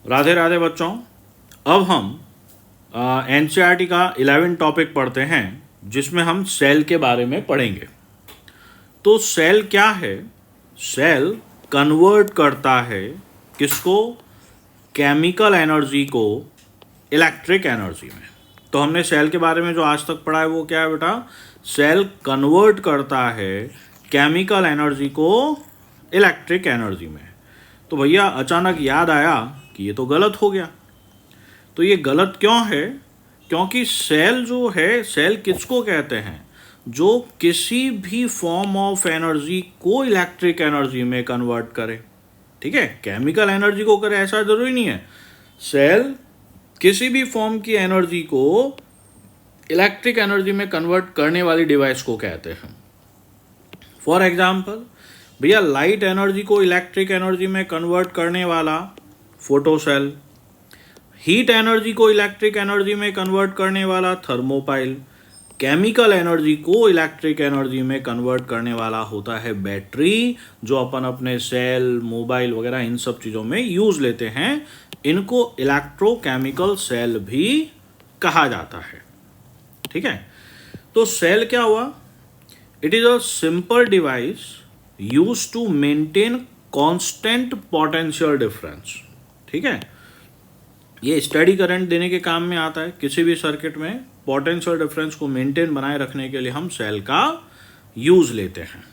राधे राधे बच्चों। अब हम एनसीईआरटी का 11 टॉपिक पढ़ते हैं जिसमें हम सेल के बारे में पढ़ेंगे। तो सेल क्या है? सेल कन्वर्ट करता है किसको? केमिकल एनर्जी को इलेक्ट्रिक एनर्जी में। तो हमने सेल के बारे में जो आज तक पढ़ा है वो क्या है बेटा? सेल कन्वर्ट करता है केमिकल एनर्जी को इलेक्ट्रिक एनर्जी में। तो भैया अचानक याद आया कि ये तो गलत हो गया। तो ये गलत क्यों है? क्योंकि सेल जो है, सेल किसको कहते हैं? जो किसी भी फॉर्म ऑफ एनर्जी को इलेक्ट्रिक एनर्जी में कन्वर्ट करे। ठीक है, केमिकल एनर्जी को करे ऐसा जरूरी नहीं है। सेल किसी भी फॉर्म की एनर्जी को इलेक्ट्रिक एनर्जी में कन्वर्ट करने वाली डिवाइस को कहते हैं। फॉर एग्जाम्पल भैया, लाइट एनर्जी को इलेक्ट्रिक एनर्जी में कन्वर्ट करने वाला फोटोसेल, हीट एनर्जी को इलेक्ट्रिक एनर्जी में कन्वर्ट करने वाला थर्मोपाइल, केमिकल एनर्जी को इलेक्ट्रिक एनर्जी में कन्वर्ट करने वाला होता है बैटरी, जो अपन अपने सेल, मोबाइल वगैरह इन सब चीज़ों में यूज लेते हैं। इनको इलेक्ट्रोकेमिकल सेल भी कहा जाता है। ठीक है, तो सेल क्या हुआ? It is a simple device use to maintain constant potential difference. ठीक है, ये स्टडी करंट देने के काम में आता है। किसी भी सर्किट में पोटेंशियल डिफरेंस को मेंटेन बनाए रखने के लिए हम सेल का यूज लेते हैं।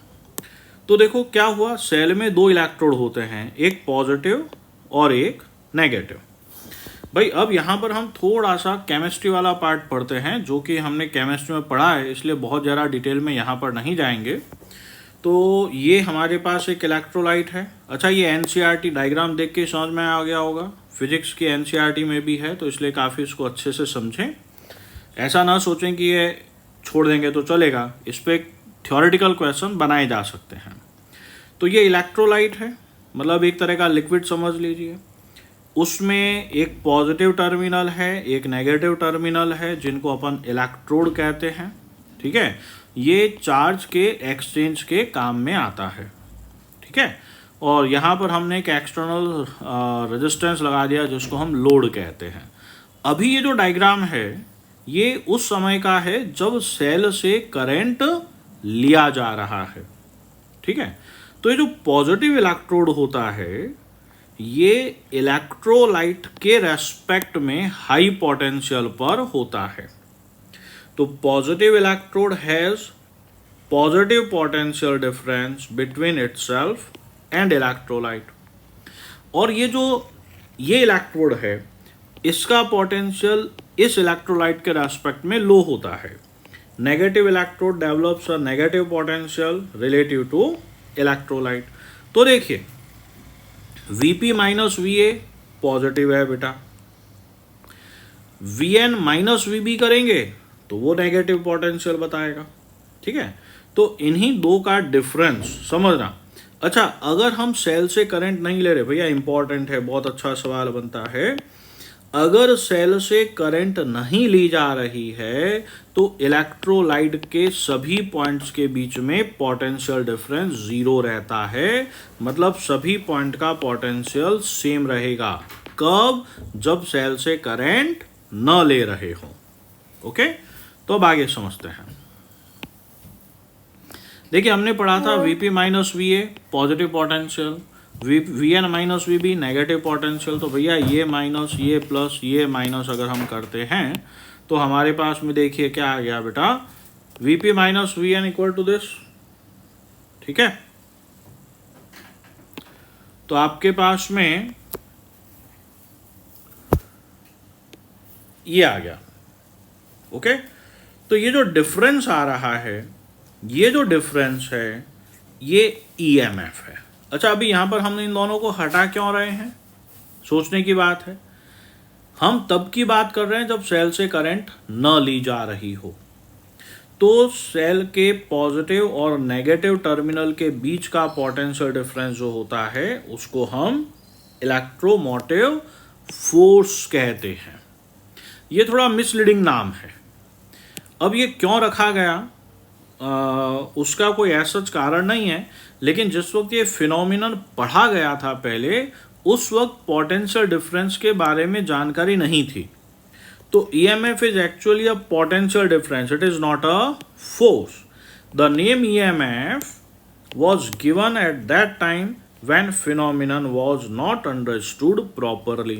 तो देखो क्या हुआ, सेल में दो इलेक्ट्रोड होते हैं, एक पॉजिटिव और एक नेगेटिव। भाई अब यहाँ पर हम थोड़ा सा केमिस्ट्री वाला पार्ट पढ़ते हैं, जो कि हमने केमिस्ट्री में पढ़ा है, इसलिए बहुत ज़्यादा डिटेल में यहाँ पर नहीं जाएंगे। तो ये हमारे पास एक इलेक्ट्रोलाइट है। अच्छा, ये एनसीईआरटी डायग्राम देख के समझ में आ गया होगा, फिजिक्स की एनसीईआरटी में भी है, तो इसलिए काफ़ी इसको अच्छे से समझें। ऐसा ना सोचें कि ये छोड़ देंगे तो चलेगा, इस पर थ्योरेटिकल क्वेश्चन बनाए जा सकते हैं। तो ये इलेक्ट्रोलाइट है, मतलब एक तरह का लिक्विड समझ लीजिए। उसमें एक पॉजिटिव टर्मिनल है, एक नेगेटिव टर्मिनल है, जिनको अपन इलेक्ट्रोड कहते हैं। ठीक है, ये चार्ज के एक्सचेंज के काम में आता है। ठीक है, और यहाँ पर हमने एक एक्सटर्नल रेजिस्टेंस लगा दिया जिसको हम लोड कहते हैं। अभी ये जो डायग्राम है ये उस समय का है जब सेल से करंट लिया जा रहा है। ठीक है, तो ये जो पॉजिटिव इलेक्ट्रोड होता है ये इलेक्ट्रोलाइट के रेस्पेक्ट में हाई पोटेंशियल पर होता है। तो positive electrode has positive potential difference between itself and electrolyte. और ये इलेक्ट्रोड है, इसका पोटेंशियल इस इलेक्ट्रोलाइट के रेस्पेक्ट में लो होता है। Negative electrode develops a negative potential relative to electrolyte. तो देखिए Vp माइनस Va पॉजिटिव है बेटा, Vn माइनस Vb करेंगे तो वो नेगेटिव पोटेंशियल बताएगा। ठीक है, तो इन्हीं दो का डिफरेंस समझना। अच्छा, अगर हम सेल से करंट नहीं ले रहे, भैया इंपॉर्टेंट है, बहुत अच्छा सवाल बनता है। अगर सेल से करंट नहीं ली जा रही है तो इलेक्ट्रोलाइट के सभी पॉइंट्स के बीच में पोटेंशियल डिफरेंस जीरो रहता है। मतलब सभी पॉइंट का पोटेंशियल सेम रहेगा। कब? जब सेल से करंट न ले रहे हो। ओके, तो अब आगे समझते हैं। देखिए हमने पढ़ा था Vp minus Va positive potential, Vn minus Vb negative potential. तो भैया ये माइनस, ये प्लस, ये माइनस अगर हम करते हैं तो हमारे पास में देखिए क्या आ गया बेटा, Vp minus Vn equal to this. ठीक है, तो आपके पास में ये आ गया। ओके, तो ये जो डिफरेंस आ रहा है, ये जो डिफरेंस है ये EMF है। अच्छा, अभी यहाँ पर हम इन दोनों को हटा क्यों रहे हैं? सोचने की बात है। हम तब की बात कर रहे हैं जब सेल से करंट न ली जा रही हो। तो सेल के पॉजिटिव और नेगेटिव टर्मिनल के बीच का पोटेंशियल डिफरेंस जो होता है उसको हम इलेक्ट्रोमोटिव फोर्स कहते हैं। ये थोड़ा मिसलीडिंग नाम है। अब ये क्यों रखा गया उसका कोई ऐसा कारण नहीं है, लेकिन जिस वक्त ये फिनोमिनन पढ़ा गया था पहले, उस वक्त पोटेंशियल डिफरेंस के बारे में जानकारी नहीं थी। तो EMF is actually a potential difference, it is not a force. The name EMF was given at that time when phenomenon was not understood properly।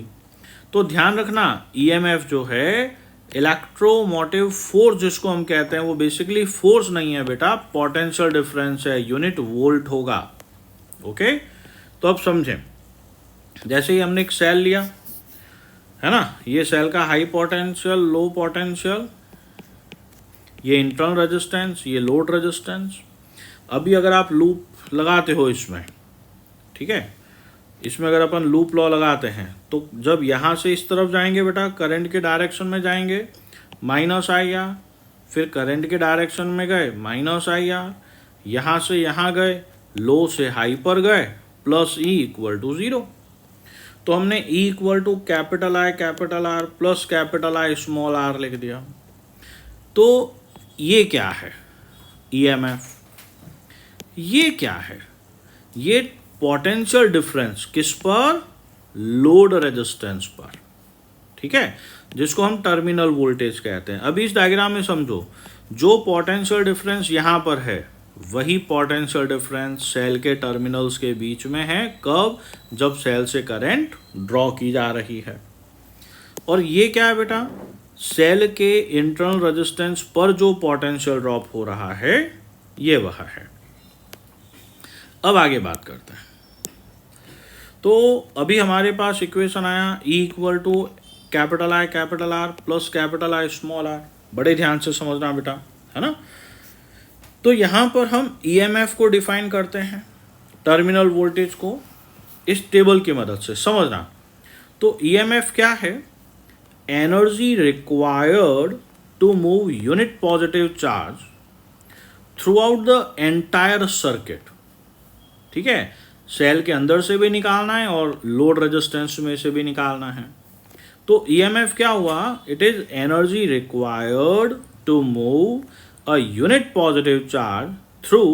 तो ध्यान रखना, EMF जो है इलेक्ट्रोमोटिव फोर्स जिसको हम कहते हैं, वो बेसिकली फोर्स नहीं है बेटा, पोटेंशियल डिफरेंस है, यूनिट वोल्ट होगा। ओके, तो अब समझें। जैसे ही हमने एक सेल लिया है ना, ये सेल का हाई पोटेंशियल, लो पोटेंशियल, ये इंटरनल रेजिस्टेंस, ये लोड रेजिस्टेंस। अभी अगर आप लूप लगाते हो इसमें, ठीक है, इसमें अगर अपन लूप लॉ लगाते हैं तो जब यहाँ से इस तरफ जाएंगे बेटा, करंट के डायरेक्शन में जाएंगे -IR, फिर करंट के डायरेक्शन में गए -IR, यहाँ से यहाँ गए, लो से हाई पर गए, +E = 0। तो हमने E = capital I capital R plus capital I small r लिख दिया। तो ये क्या है EMF? ये क्या है? ये पोटेंशियल डिफरेंस किस पर? लोड रेजिस्टेंस पर, ठीक है, जिसको हम टर्मिनल वोल्टेज कहते हैं। अभी इस डायग्राम में समझो, जो पोटेंशियल डिफरेंस यहाँ पर है वही पोटेंशियल डिफरेंस सेल के टर्मिनल्स के बीच में है। कब? जब सेल से करंट ड्रॉ की जा रही है। और ये क्या है बेटा? सेल के इंटरनल रेजिस्टेंस पर जो पोटेंशियल ड्रॉप हो रहा है, ये वह है। अब आगे बात करते हैं। तो अभी हमारे पास इक्वेशन आया E = capital I capital R plus capital I small r। बड़े ध्यान से समझना बेटा, है ना। तो यहाँ पर हम EMF को डिफाइन करते हैं, टर्मिनल वोल्टेज को, इस टेबल की मदद से समझना। तो EMF क्या है? Energy required to move unit positive charge throughout the entire circuit. ठीक है, सेल के अंदर से भी निकालना है और लोड रेजिस्टेंस में से भी निकालना है। तो EMF क्या हुआ? It is energy required to move a unit positive charge through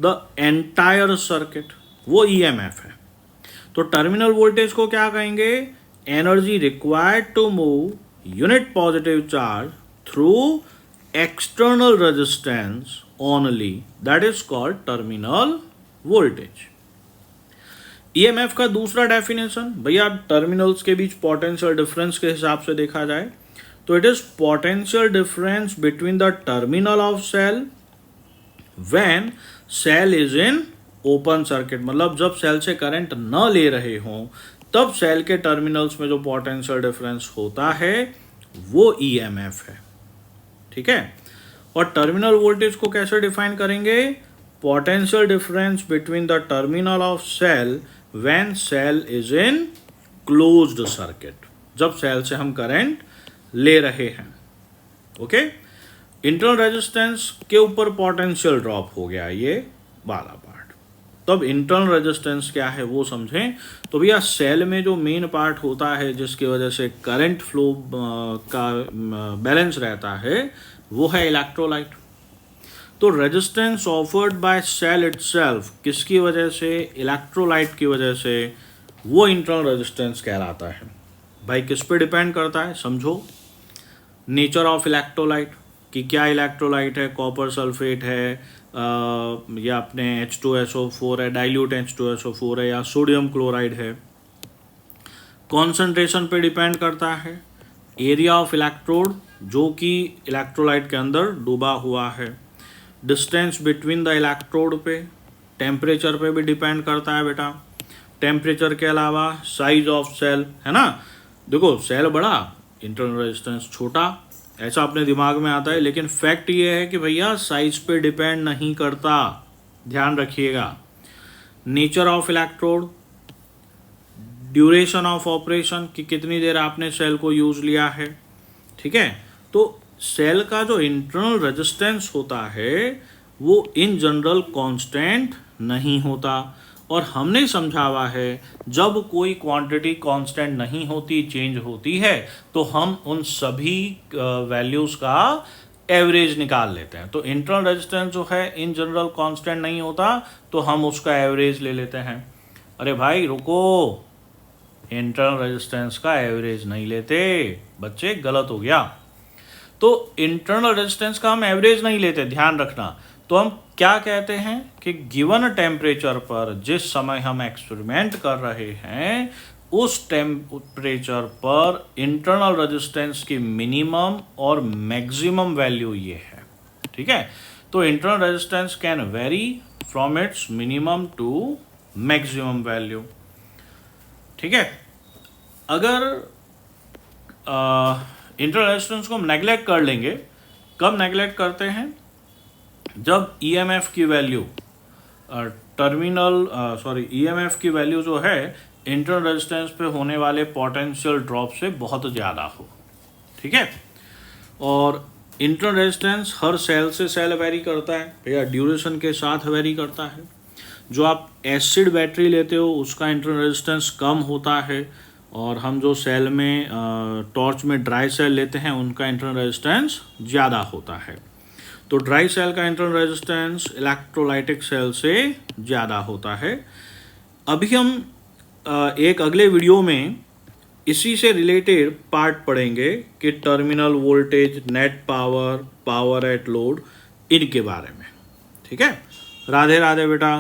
the entire circuit, वो EMF है। तो टर्मिनल वोल्टेज को क्या कहेंगे? Energy required to move unit positive charge through external resistance only, that is called terminal voltage. EMF का दूसरा definition भैया, terminals के बीच पोटेंशियल डिफरेंस के हिसाब से देखा जाए तो it is potential difference between the terminal of cell when cell is in open circuit. मतलब जब सेल से करंट न ले रहे हों तब सेल के टर्मिनल्स में जो पोटेंशियल डिफरेंस होता है वो EMF है। ठीक है, और टर्मिनल वोल्टेज को कैसे डिफाइन करेंगे? Potential difference between the terminal of cell when cell is in closed circuit, जब सेल से हम करंट ले रहे हैं। ओके, इंटरनल रेजिस्टेंस के ऊपर पोटेंशियल ड्रॉप हो गया, ये वाला पार्ट। तब इंटरनल रेजिस्टेंस क्या है वो समझें। तो भैया सेल में जो मेन पार्ट होता है जिसकी वजह से करंट फ्लो का बैलेंस रहता है वो है इलेक्ट्रोलाइट। तो resistance offered by cell itself किसकी वजह से? इलेक्ट्रोलाइट की वजह से, वो इंटरनल रेजिस्टेंस कहलाता है। भाई किस पे डिपेंड करता है? समझो, नेचर ऑफ इलेक्ट्रोलाइट, कि क्या इलेक्ट्रोलाइट है, कॉपर सल्फेट है या अपने H2SO4 है, डाइल्यूट H2SO4 है, या सोडियम क्लोराइड है। कॉन्सेंट्रेशन पे डिपेंड करता है। एरिया ऑफ इलेक्ट्रोड जो कि इलेक्ट्रोलाइट के अंदर डूबा हुआ है। डिस्टेंस बिटवीन द इलेक्ट्रोड पे, टेम्परेचर पे भी डिपेंड करता है बेटा। टेम्परेचर के अलावा साइज ऑफ सेल, है ना। देखो सेल बड़ा, इंटरनल रेजिस्टेंस छोटा, ऐसा अपने दिमाग में आता है, लेकिन फैक्ट ये है कि भैया साइज पे डिपेंड नहीं करता, ध्यान रखिएगा। Nature of electrode, duration of operation, कि कितनी देर आपने सेल को यूज लिया है। ठीक है, तो सेल का जो इंटरनल रेजिस्टेंस होता है वो इन जनरल कांस्टेंट नहीं होता। और हमने समझा हुआ है जब कोई क्वांटिटी कांस्टेंट नहीं होती, चेंज होती है, तो हम उन सभी वैल्यूज का एवरेज निकाल लेते हैं। तो इंटरनल रेजिस्टेंस जो है इन जनरल कांस्टेंट नहीं होता, तो हम उसका एवरेज ले लेते हैं। अरे भाई रुको, इंटरनल रेजिस्टेंस का एवरेज नहीं लेते बच्चे, गलत हो गया। तो इंटरनल रेजिस्टेंस का हम एवरेज नहीं लेते, ध्यान रखना। तो हम क्या कहते हैं कि गिवन टेम्परेचर पर जिस समय हम एक्सपेरिमेंट कर रहे हैं उस टेम्परेचर पर इंटरनल रेजिस्टेंस की मिनिमम और मैक्सिमम वैल्यू ये है, ठीक है। तो internal resistance can vary from its minimum to maximum value, ठीक है। अगर इंटरनल रेजिस्टेंस को हम नेग्लेक्ट कर लेंगे, कब नेग्लेक्ट करते हैं, जब ईएमएफ की वैल्यू ईएमएफ की वैल्यू जो है इंटरनल रेजिस्टेंस पे होने वाले पोटेंशियल ड्रॉप से बहुत ज़्यादा हो, ठीक है। और इंटरनल रेजिस्टेंस हर सेल से सेल वेरी करता है भैया, ड्यूरेशन के साथ वेरी करता है। जो आप एसिड बैटरी लेते हो उसका इंटरनल रेजिस्टेंस कम होता है, और हम जो सेल में टॉर्च में ड्राई सेल लेते हैं उनका इंटरनल रेजिस्टेंस ज़्यादा होता है। तो ड्राई सेल का इंटरनल रेजिस्टेंस इलेक्ट्रोलाइटिक सेल से ज़्यादा होता है। अभी हम एक अगले वीडियो में इसी से रिलेटेड पार्ट पढ़ेंगे कि terminal voltage, net power, power at load, इनके बारे में, ठीक है। राधे राधे बेटा।